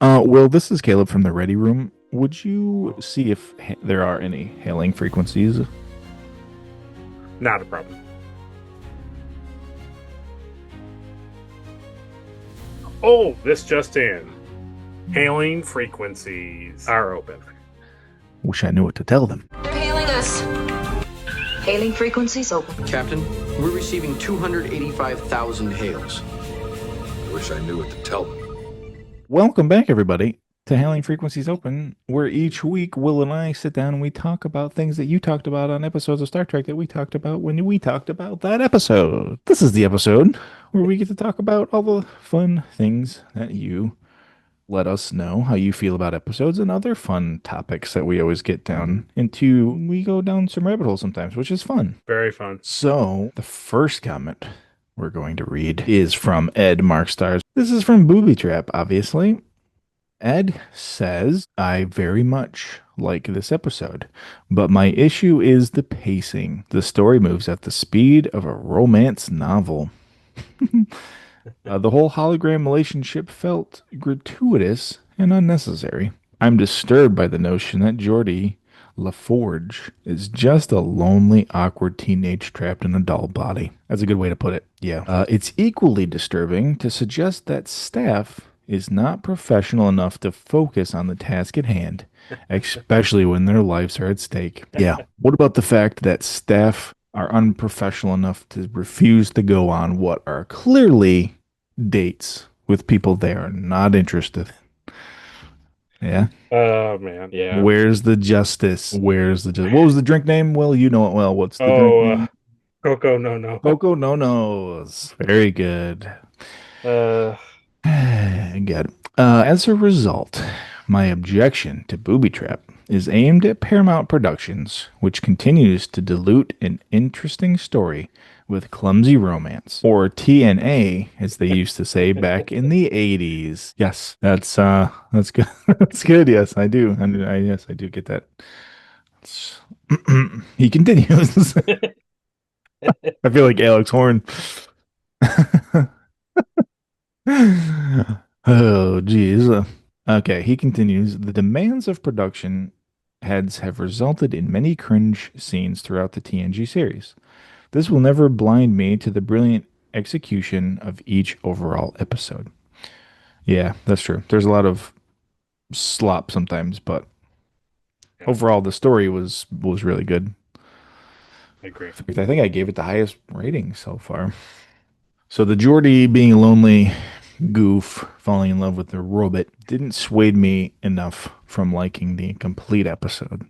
Will, this is Caleb from the Ready Room. Would you see if there are any hailing frequencies? Not a problem. Oh, this just in. Hailing frequencies are open. Wish I knew what to tell them. They're hailing us. Hailing frequencies open. Captain, we're receiving 285,000 hails. Wish I knew what to tell them. Welcome back, everybody, to Hailing Frequencies Open, where each week Will and I sit down and we talk about things that you talked about on episodes of Star Trek that we talked about when we talked about that episode. This is the episode where we get to talk about all the fun things that you let us know how you feel about episodes and other fun topics that we always get down into. We go down some rabbit holes sometimes, which is fun. Very fun. So, the first comment we're going to read is from Ed Markstars. This is from Booby Trap, obviously. Ed says, I very much like this episode, but my issue is the pacing. The story moves at the speed of a romance novel. The whole hologram relationship felt gratuitous and unnecessary. I'm disturbed by the notion that Geordi LaForge is just a lonely, awkward teenage trapped in a doll body. That's a good way to put it. Yeah. It's equally disturbing to suggest that staff is not professional enough to focus on the task at hand, especially when their lives are at stake. Yeah. What about the fact that staff are unprofessional enough to refuse to go on what are clearly dates with people they are not interested in? Yeah. Oh, man. Yeah. Where's the justice? Where's the justice? What was the drink name? Well, you know it well. What's the drink name? Coco No No. Coco No Nos. Very good. Uh, Good. As a result, my objection to Booby Trap is aimed at Paramount Productions, which continues to dilute an interesting story with clumsy romance, or TNA, as they used to say back in the 80s. Yes, that's good. That's good. Yes, I do. Yes, I do get that. He continues. I feel like Alex Horn. Oh, geez. Okay, he continues. The demands of production heads have resulted in many cringe scenes throughout the TNG series. This will never blind me to the brilliant execution of each overall episode. Yeah, that's true. There's a lot of slop sometimes, but overall the story was really good. I agree. In fact, I think I gave it the highest rating so far. So the Geordi being a lonely goof falling in love with the robot didn't sway me enough from liking the complete episode.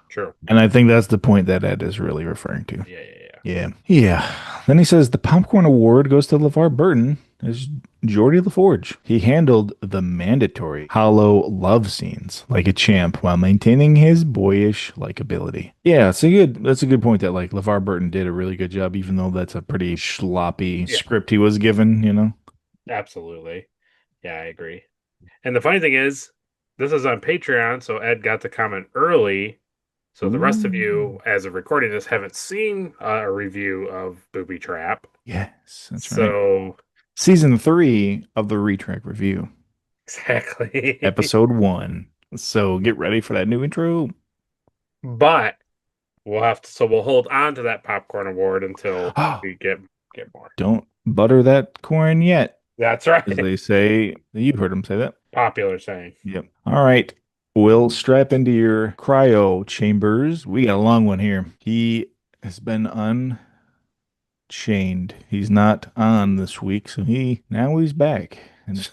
True. And I think that's the point that Ed is really referring to. Yeah. Yeah. Then he says the Popcorn Award goes to LeVar Burton as Geordi LaForge. He handled the mandatory hollow love scenes like a champ while maintaining his boyish likability. Yeah, that's a good point that like LeVar Burton did a really good job, even though that's a pretty sloppy script he was given, you know? Absolutely. Yeah, I agree. And the funny thing is, this is on Patreon, so Ed got to comment early. So the rest of you, as of recording this, haven't seen a review of Booby Trap. Yes, that's right. So Season 3 of the Retrack Review. Exactly. Episode 1. So get ready for that new intro. But we'll hold on to that Popcorn Award until we get more. Don't butter that corn yet. That's right. As they say. You've heard them say that. Popular saying. Yep. All right. We'll strap into your cryo chambers. We got a long one here. He has been unchained. He's not on this week, so now he's back. And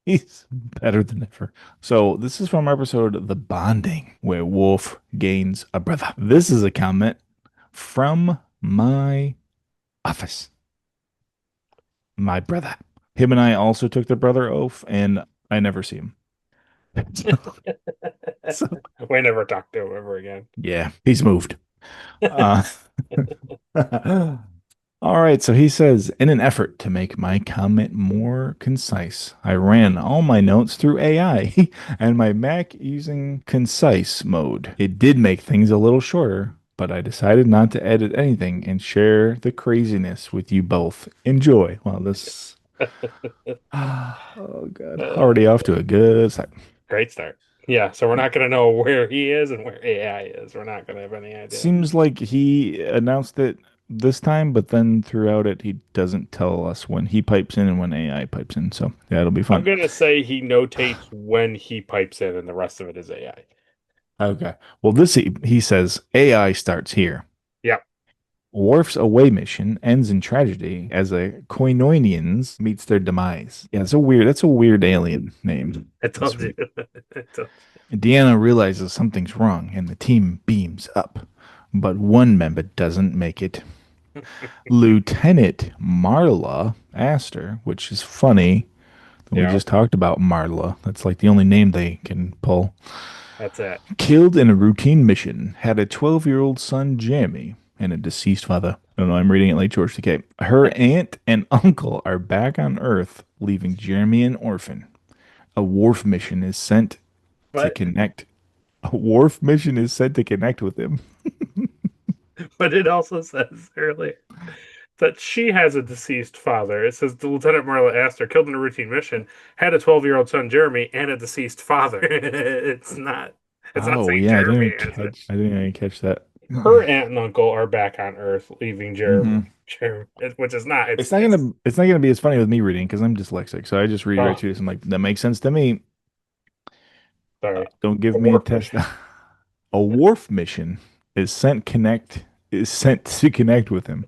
he's better than ever. So this is from our episode The Bonding, where Wolf gains a brother. This is a comment from my office. My brother. Him and I also took the brother oath, and I never see him. So, we never talked to him ever again. Yeah, he's moved. All right, so he says, in an effort to make my comment more concise, I ran all my notes through AI and my Mac using concise mode. It did make things a little shorter, but I decided not to edit anything and share the craziness with you both. Enjoy. Well, this Oh God. Already Uh, off to a good start. Great start. Yeah, so we're not going to know where he is and where AI is. We're not going to have any idea. Seems like he announced it this time, but then throughout it, he doesn't tell us when he pipes in and when AI pipes in. So yeah, it'll be I'm fun. going to say he notates when he pipes in and the rest of it is AI. Okay. Well, this he says AI starts here. Yep, Worf's away mission ends in tragedy as a Koinoinians meets their demise. Yeah, it's a weird. That's a weird alien name. I That's told you. weird. I told Deanna realizes something's wrong, and the team beams up, but one member doesn't make it. you. Lieutenant Marla Astor, which is funny. We Yeah, just talked about Marla. That's like the only name they can pull. that's it. Killed in a routine mission, had a 12-year-old son, Jeremy, and a deceased father. I don't know, I'm reading it like George Takei. Her aunt and uncle are back on Earth, leaving Jeremy an orphan. A wharf mission is sent to But connect. A wharf mission is sent to connect with him. but it also says earlier that she has a deceased father. It says the Lieutenant Marla Astor killed in a routine mission, had a 12-year-old son Jeremy, and a deceased father. It's not Oh saying yeah, Jeremy has it. I didn't even catch that. Her aunt and uncle are back on Earth, leaving Hmm. Jeremy, which is not. It's It's not gonna be as funny with me reading because I'm dyslexic. So I just read right oh, through this. I'm like, that makes sense to me. sorry, Don't give a me a warp test. mission. A wharf mission is sent to connect with him.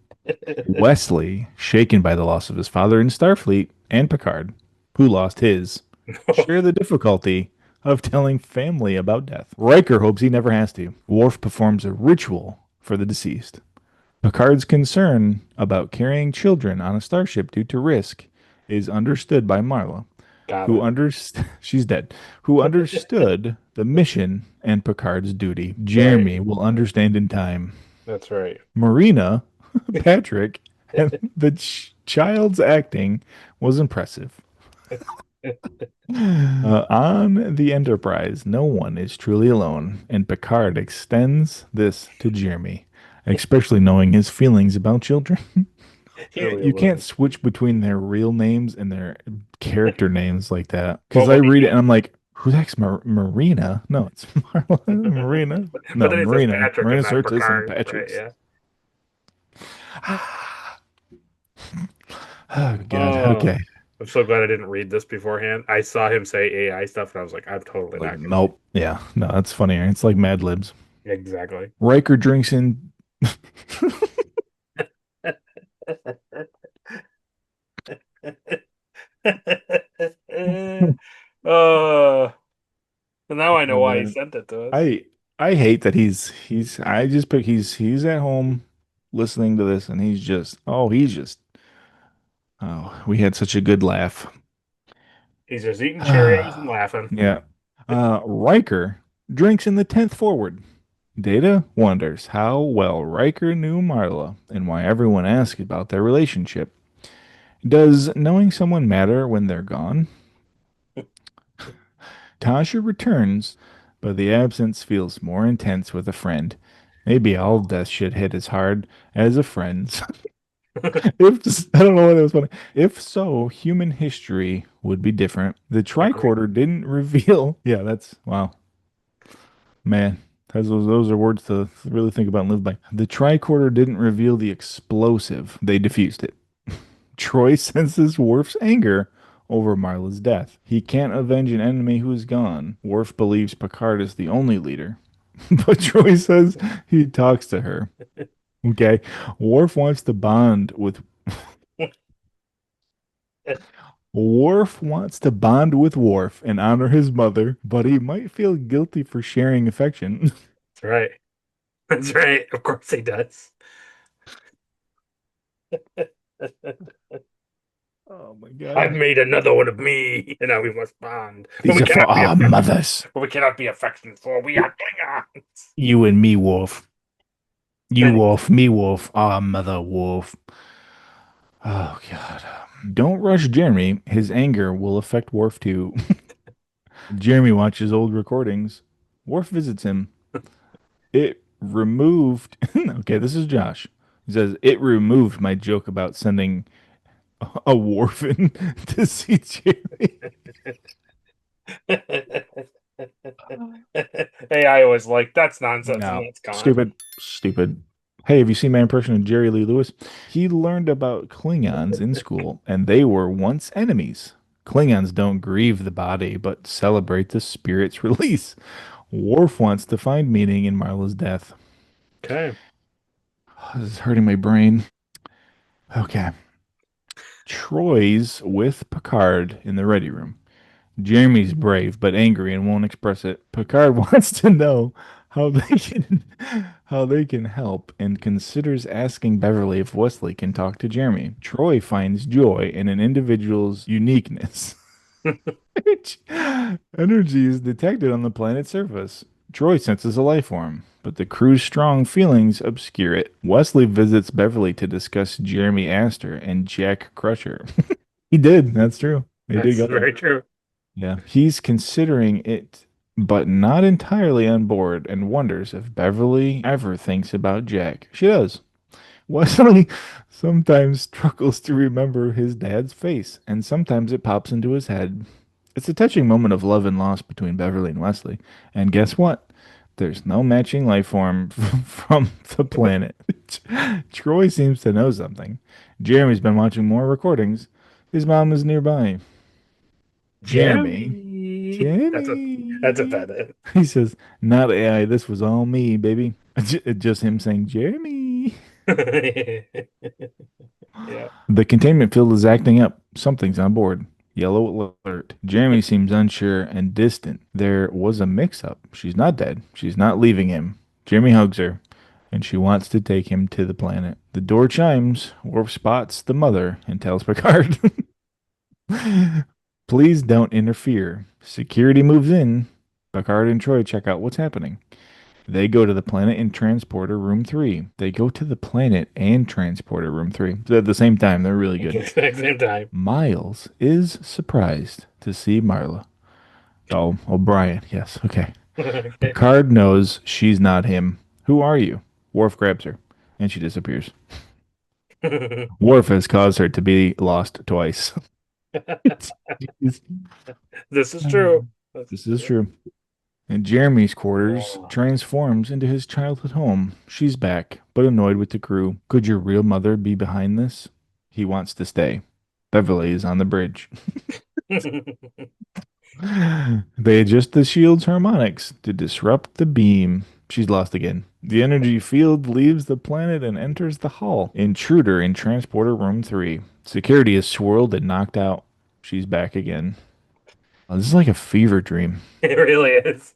Wesley, shaken by the loss of his father in Starfleet, and Picard, who lost his, share the difficulty of telling family about death. Riker hopes he never has to. Worf performs a ritual for the deceased. Picard's concern about carrying children on a starship due to risk is understood by Marla, Got who it. underst she's dead, who understood the mission and Picard's duty. Right. Jeremy will understand in time. That's right. Marina, Patrick, and the child's acting was impressive. On the Enterprise, no one is truly alone, and Picard extends this to Jeremy, especially knowing his feelings about children. Truly You can't alone. switch between their real names and their character names like that. Because Well, I when he read it gets, and I'm like, who the heck's Marina? No, it's Marla. Marina. but No, then he says Marina. Patrick and Marina not Sirtis and Picard, right? Patrick's. Yeah. Oh, God. Oh, Okay. I'm so glad I didn't read this beforehand. I saw him say AI stuff, and I was like, I'm totally Like, not gonna nope. Yeah. No, that's funnier. It's like Mad Libs. exactly. Riker drinks in. uh, so now I know Oh, why he man. sent it to us. I hate that I just pick he's at home listening to this and he's just oh, we had such a good laugh. He's just eating Cheerios and laughing. Yeah. Riker drinks in the 10th forward. Data wonders how well Riker knew Marla and why everyone asked about their relationship. Does knowing someone matter when they're gone? Tasha returns, but the absence feels more intense with a friend. Maybe all death should hit as hard as a friend's. If I don't know why that was funny. If so, human history would be different. The Agree. tricorder didn't reveal. Yeah, that's wow, man. Those are words to really think about and live by. The tricorder didn't reveal the explosive. They diffused it. Troy senses Worf's anger over Marla's death. He can't avenge an enemy who's gone. Worf believes Picard is the only leader, but Troy says he talks to her. Okay. Worf wants to bond with Worf wants to bond with Worf and honor his mother, but he might feel guilty for sharing affection. That's right. That's right. Of course he does. Oh my I've God. made another one of me, and now we must bond. But These we are for cannot be our affectionate. mothers. But we cannot be affectionate, for we are Klingons. You and me, Worf. You, Anyway, Worf, me, Worf, our mother, Worf. Oh God. Don't rush Jeremy. His anger will affect Worf too. Jeremy watches old recordings. Worf visits him. It removed. Okay, this is Josh. He says, it removed my joke about sending a Worphan to see Jeremy. AI was like, that's nonsense, and No, that's gone. stupid, stupid. Hey, have you seen my impression of Jerry Lee Lewis? He learned about Klingons in school, and they were once enemies. Klingons don't grieve the body, but celebrate the spirit's release. Worf wants to find meaning in Marla's death. Okay. This is hurting my brain. Okay. Troy's with Picard in the ready room. Jeremy's brave but angry and won't express it. Picard wants to know how they can how they can help and considers asking Beverly if Wesley can talk to Jeremy. Troy finds joy in an individual's uniqueness. Energy is detected on the planet's surface. Troy senses a life form, but the crew's strong feelings obscure it. Wesley visits Beverly to discuss Jeremy Astor and Jack Crusher. He did. That's true. They did That's go there. very true. Yeah. He's considering it, but not entirely on board and wonders if Beverly ever thinks about Jack. She does. Wesley sometimes struggles to remember his dad's face, and sometimes it pops into his head. It's a touching moment of love and loss between Beverly and Wesley. And guess what? There's no matching life form from the planet. Troy seems to know something. Jeremy's been watching more recordings. His mom is nearby. Jeremy. Jeremy. That's a Jeremy. bad He says, not AI. This was all me, baby. Just him saying, Jeremy. Yeah. The containment field is acting up. Something's on board. Yellow alert. Jeremy seems unsure and distant. There was a mix up. She's not dead. She's not leaving him. Jeremy hugs her, and she wants to take him to the planet. The door chimes. Worf spots the mother and tells Picard, please don't interfere. Security moves in. Picard and Troy check out what's happening. They go to the planet in transporter room 3. They go to the planet and transporter room 3. So at the same time, they're really good. Exact same time. Miles is surprised to see Marla. Oh, O'Brien. Yes. Okay. Okay. Picard knows she's not him. Who are you? Worf grabs her, and she disappears. Worf has caused her to be lost twice. This is true. This is true. And Jeremy's quarters Oh. transforms into his childhood home. She's back, but annoyed with the crew. Could your real mother be behind this? He wants to stay. Beverly is on the bridge. They adjust the shield's harmonics to disrupt the beam. She's lost again. The energy field leaves the planet and enters the hull. Intruder in transporter room 3. Security is swirled and knocked out. She's back again. Oh, this is like a fever dream. It really is.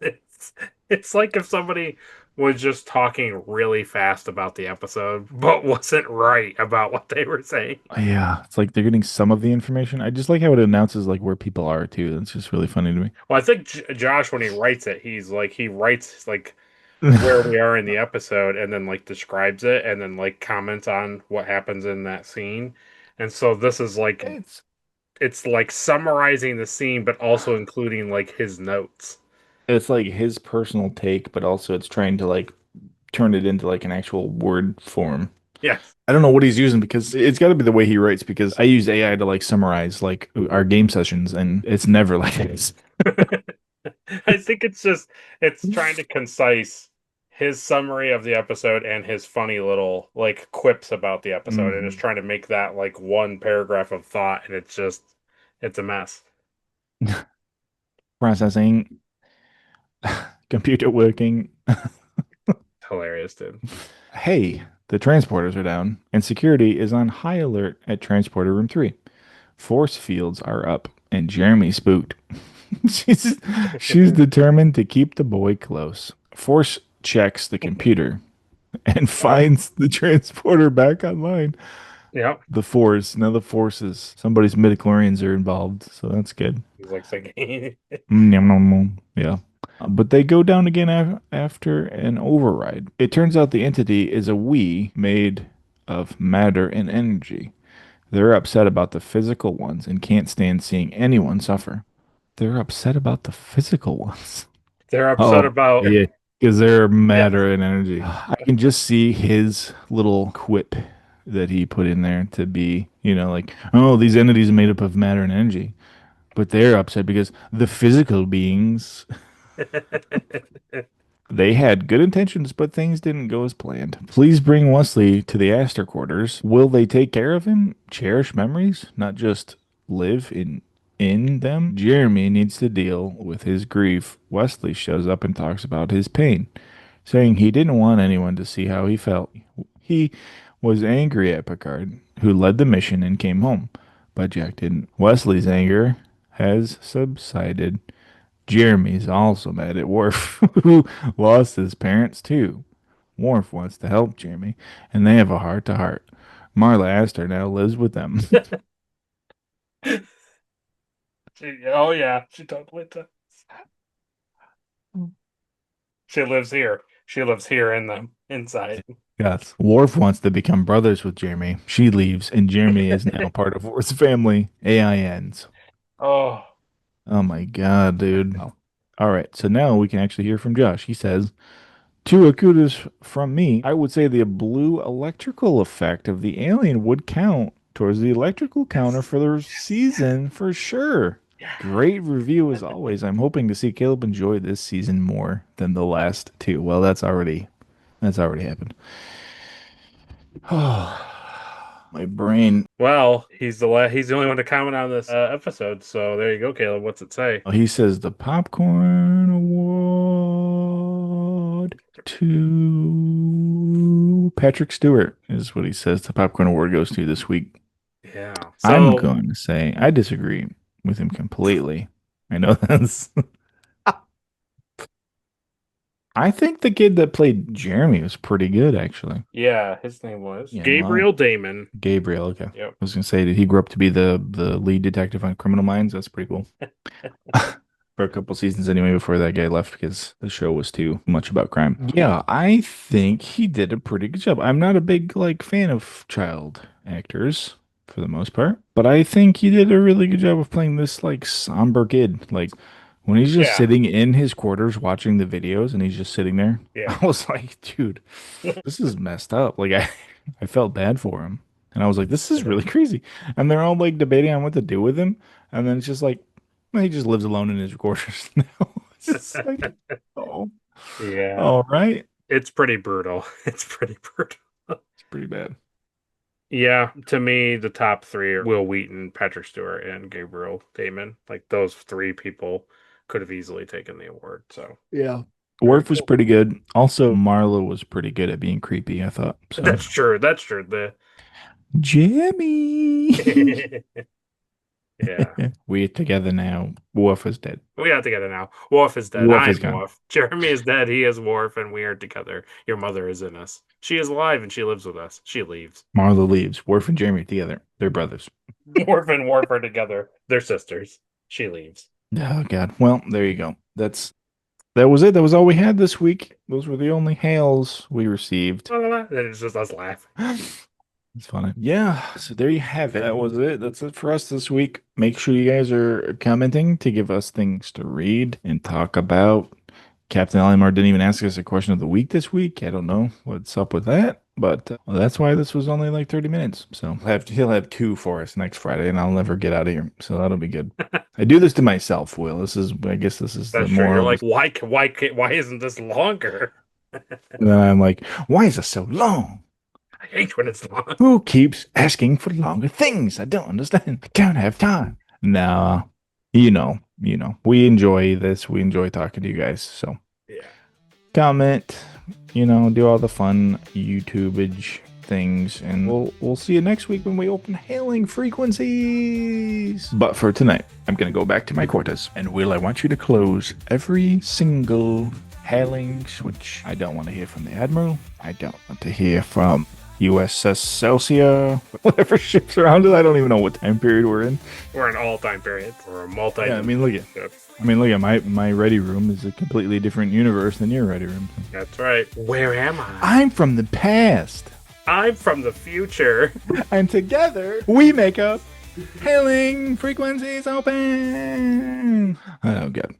It's like if somebody was just talking really fast about the episode, but wasn't right about what they were saying. Yeah, it's like they're getting some of the information. I just like how it announces like where people are too. That's just really funny to me. Well, I think Josh, when he writes it, he writes like where we are in the episode, and then like describes it, and then like comments on what happens in that scene. And so this is like it's like summarizing the scene, but also including like his notes. It's like his personal take, but also it's trying to like turn it into like an actual word form. Yes. I don't know what he's using because it's got to be the way he writes because I use AI to like summarize like our game sessions and it's never like this. I think it's trying to concise his summary of the episode and his funny little like quips about the episode, and it's trying to make that like one paragraph of thought, and it's a mess. Processing, computer working. Hilarious, dude. Hey, the transporters are down, and security is on high alert at transporter room 3. Force fields are up, and Jeremy spooked. she's, she's determined to keep the boy close. Force checks the computer and finds the transporter back online. Yep. The Force, now the Forces, somebody's midichlorians are involved, so that's good. He's like thinking. Yeah. But they go down again after an override. It turns out the entity is a we made of matter and energy. They're upset about the physical ones and can't stand seeing anyone suffer. They're upset about the physical ones. They're upset Oh, about yeah, because they're matter and energy. I can just see his little quip that he put in there to be, like, oh, these entities are made up of matter and energy. But they're upset because the physical beings, they had good intentions, but things didn't go as planned. Please bring Wesley to the Astor quarters. Will they take care of him? Cherish memories, not just live in them. Jeremy needs to deal with his grief. Wesley shows up and talks about his pain, saying he didn't want anyone to see how he felt. He was angry at Picard, who led the mission and came home, but Jack didn't. Wesley's anger has subsided. Jeremy's also mad at Worf, who lost his parents too. Worf wants to help Jeremy, and they have a heart to heart. Marla Astor now lives with them. Oh yeah, she totally does. She lives here. She lives here in them inside. Yes. Worf wants to become brothers with Jeremy. She leaves, and Jeremy is now part of Worf's family. AINs. Oh, Oh my God, dude. Oh. All right, so now we can actually hear from Josh. He says, two akutas from me. I would say the blue electrical effect of the alien would count towards the electrical counter for the season for sure. Great review as always. I'm hoping to see Caleb enjoy this season more than the last two. Well, that's already happened. Oh, my brain. well, he's the only one to comment on this episode. So there you go, Caleb. What's it say? He says the popcorn award to Patrick Stewart is what he says the popcorn award goes to this week. Yeah. I'm So going to say I disagree with him completely. I know that's. I think the kid that played Jeremy was pretty good, actually. yeah, his name was Yeah, Gabriel Damon. Gabriel, okay. Yep. I was going to say, did he grow up to be the lead detective on Criminal Minds? That's pretty cool. For a couple seasons anyway before that guy left because the show was too much about crime. Yeah, I think he did a pretty good job. I'm not a big fan of child actors for the most part, but I think he did a really good job of playing this somber kid. Like when he's just Yeah. sitting in his quarters watching the videos and he's just sitting there. Yeah. I was like, dude, this is messed up. Like I felt bad for him. And I was like, this is really crazy. And they're all debating on what to do with him. And then it's just like, he just lives alone in his quarters now. It's just like, oh, Yeah. all right. It's pretty brutal. It's pretty brutal. It's pretty bad. Yeah, to me, the top three are Will Wheaton, Patrick Stewart, and Gabriel Damon. Like those three people could have easily taken the award. So yeah, Worf was pretty good. Also, Marla was pretty good at being creepy, I thought. So. That's true. That's true. The Jimmy. yeah, We're together now. Worf is dead. we got together now. Worf is dead. Worf I'm is gone. Worf. Jeremy is dead. He is Worf, and we are together. Your mother is in us. She is alive, and she lives with us. She leaves. Marla leaves. Worf and Jeremy together. They're brothers. Worf and Worf are together. They're sisters. She leaves. Oh God. Well, there you go. That was it. That was all we had this week. Those were the only hails we received. And it's just us laughing. It's funny. Yeah, so there you have it. That was it. That's it for us this week. Make sure you guys are commenting to give us things to read and talk about. Captain Alimar didn't even ask us a question of the week this week. I don't know what's up with that, but well, that's why this was only 30 minutes. So he'll have two for us next Friday, and I'll never get out of here. So that'll be good. I do this to myself, Will. I guess this is That's the true. more. You're like, why isn't this longer? And then I'm like, why is it so long? I hate when it's long. Who keeps asking for longer things? I don't understand. I don't have time. No, you know, we enjoy this. We enjoy talking to you guys. So Yeah. comment, do all the fun YouTubeage things, and we'll see you next week when we open hailing frequencies. But for tonight, I'm gonna go back to my quarters, and Will, I want you to close every single hailing switch. I don't want to hear from the Admiral. I don't want to hear from USS Celsius, whatever ship's around it. I don't even know what time period we're in. We're in all time periods. We're a multi. Yeah, look at my ready room is a completely different universe than your ready room. That's right. Where am I? I'm from the past, I'm from the future. and together we make up hailing frequencies open. Oh, God.